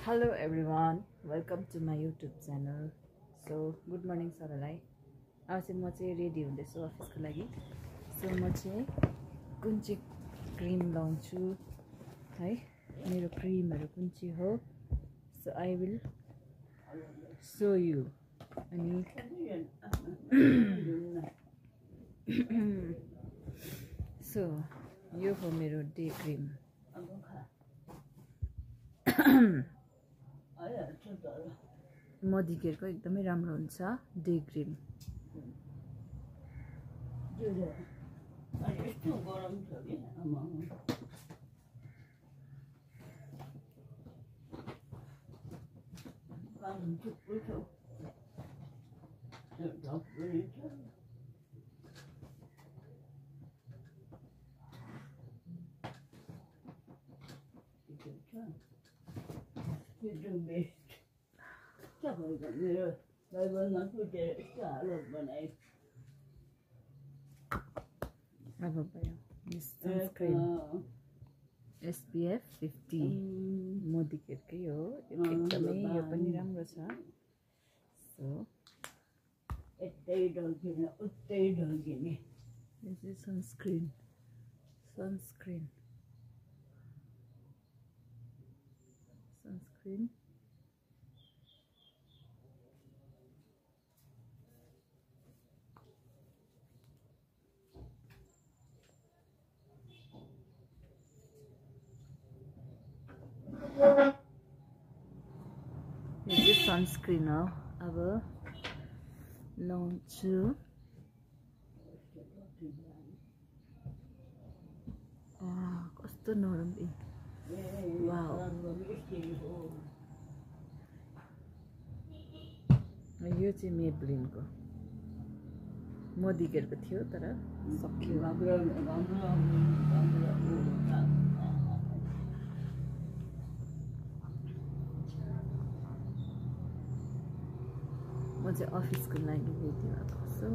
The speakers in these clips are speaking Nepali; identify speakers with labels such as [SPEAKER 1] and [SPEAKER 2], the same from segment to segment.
[SPEAKER 1] Hello everyone, welcome to my YouTube channel. So good morning सबैलाई. आज चाहिँ म चाहिँ रेडी हुँदैछु अफिसको लागि. सो म चाहिँ कुन चाहिँ क्रिम लाउँछु है, मेरो क्रिमहरु कुन चाहिँ हो. So I will show you. अनि so यो हो मेरो डे क्रिम. मदिकेरको एकदमै राम्रो हुन्छ डे क्रिम. अब भयो सनस्क्रिन SPF 50 मोदीकेरकै हो. एकदमै यो पनि राम्रो छ. सो एतै ढल्किने उतै ढल्किने. This is sunscreen. Sunscreen. This is sunscreen हो. अब लाउँछु. कस्तो नरम ए. वाउ. यो चाहिँ मेब्लिन को मोदीकेरको थियो तर सक्यो. म चाहिँ अफिसको लागि रेडी भएको छु.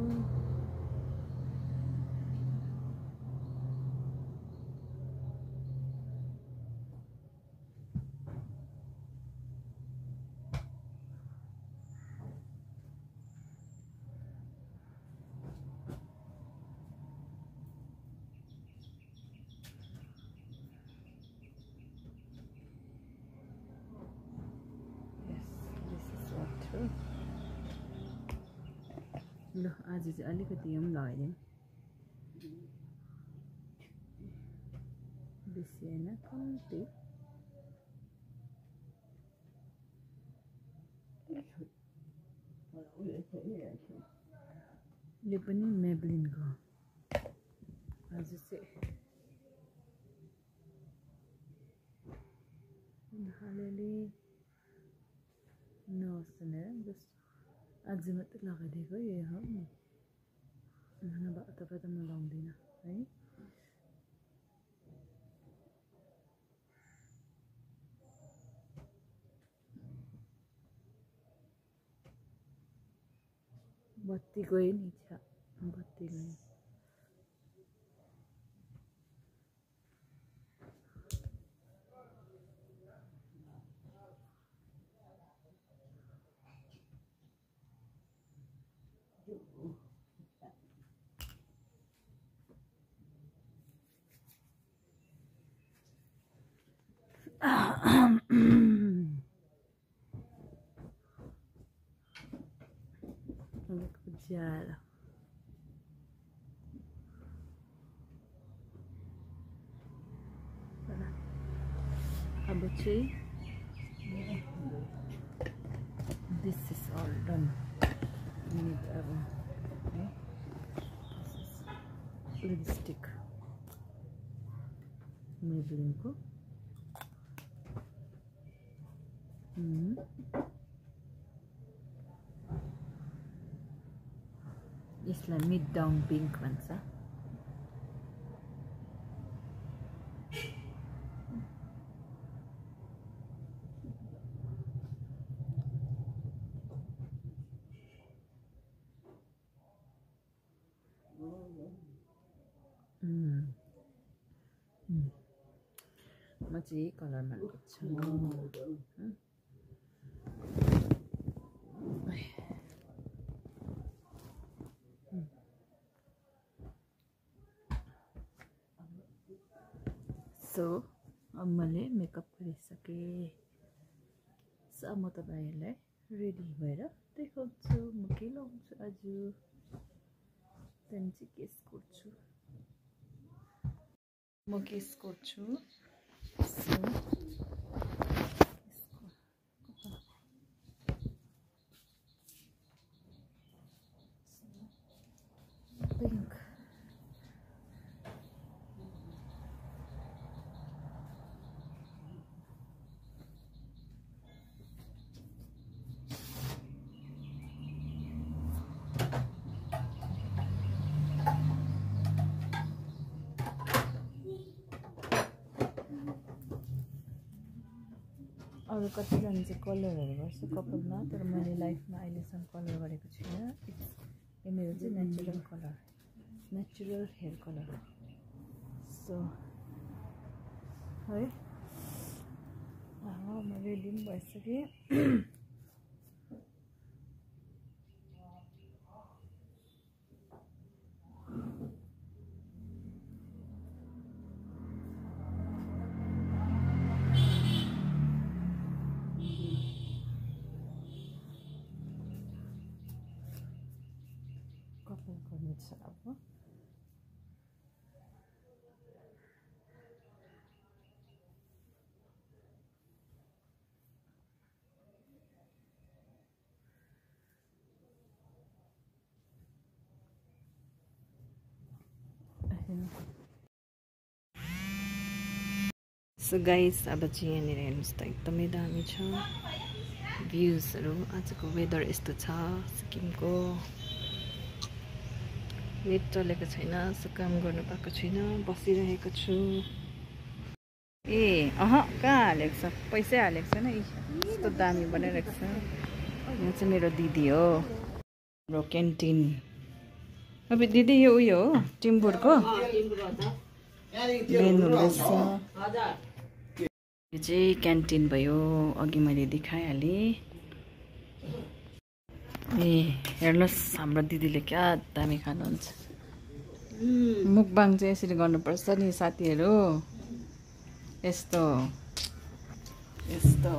[SPEAKER 1] ल आज चाहिँ अलिकति यो पनि लगाइदिउँ. बेसी हैन, कम्ती. यो पनि मेब्लिन को. आज चाहिँ हालेले नसने जस्ट आज मात्रै लगाइदिएको यही हो. नभए तपाईँ त म लाउँदिनँ है. बत्ती गयो नि. बत्ती गयो. ज्यादा अब चाहिँ this is all done. अब लिपस्टिक मेब्लिन को. यसलाई मिड डाउन पिंक भन्छ. म चाहिँ कलरमा गर्छु. सो अब मैले मेकअप गरिसकेँ। सो म तपाईँहरूलाई रेडी भएर देखाउँछु म के लगाउँछु आज। त्यहाँदेखि चाहिँ केस गर्छु, म केस गर्छु। सो पिंक अरू कतिजना चाहिँ कलरहरू गर्छ कपालमा, तर मैले लाइफमा अहिलेसम्म कलर गरेको छुइनँ। यो मेरो चाहिँ natural colour, natural hair colour. So है म रेडी पनि भइसकेँ। कपाल गर्नु छ अब। सो गाइस अब चाहिँ यहाँनिर हेर्नुहोस् त एकदमै दामी छ भ्यूजहरू। आजको वेदर यस्तो छ सिक्किमको। नेट चलेको छैन, सो काम गर्नु पाएको छुइनँ, बसिरहेको छु। ए कहाँ हालेको छ, पैसै हालेको छैन। यस्तो दामी बनाइरहेको छ। यो चाहिँ मेरो दिदी हो, हाम्रो क्यान्टिन। अब दिदी यो उयो हो टिम्बुरको मेन हुँदैछ। यो चाहिँ क्यान्टिन भयो, अघि मैले देखाइहालेँ। ए हेर्नुहोस् हाम्रो दिदीले क्या दामी खानुहुन्छ। मुकबाङ चाहिँ यसरी गर्नुपर्छ नि साथीहरू। यस्तो यस्तो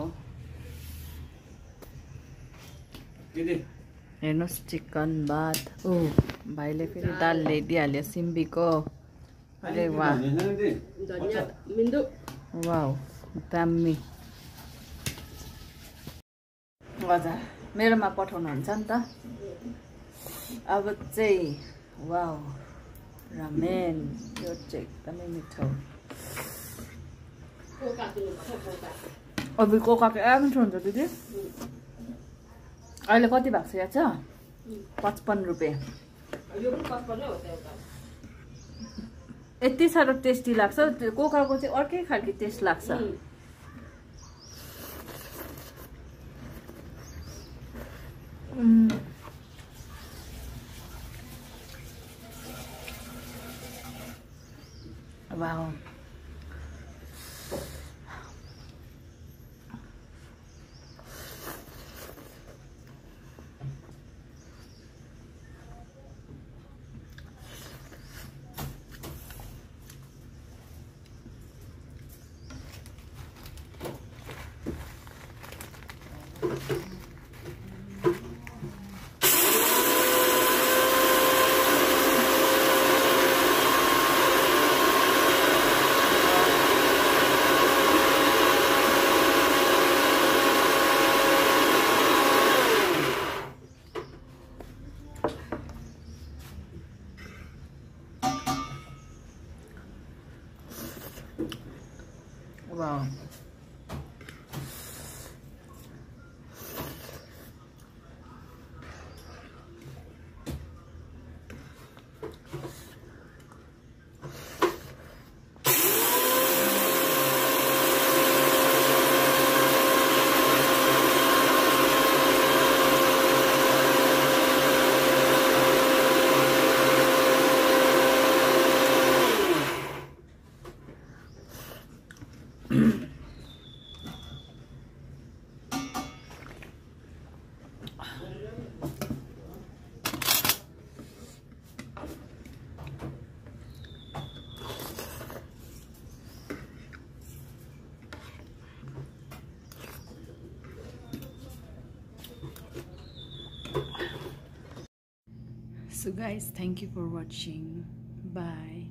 [SPEAKER 1] हेर्नुहोस् चिकन भात। ओ भाइले फेरि दाल ल्याइदिइहाल्यो सिम्बीको। अरे वाह वाउ दामी। हजुर मेरोमा पठाउनुहुन्छ नि त। अब चाहिँ वाउ रामेन, यो चाहिँ एकदमै मिठो। अब कोकाको मिठो हुन्छ दिदी। अहिले कति भएको छ याद छ? 55 रुपियाँ। यति साह्रो टेस्टी लाग्छ। कोकाको चाहिँ अर्कै खालको टेस्ट लाग्छ। Wow wow So guys, thank you for watching. Bye.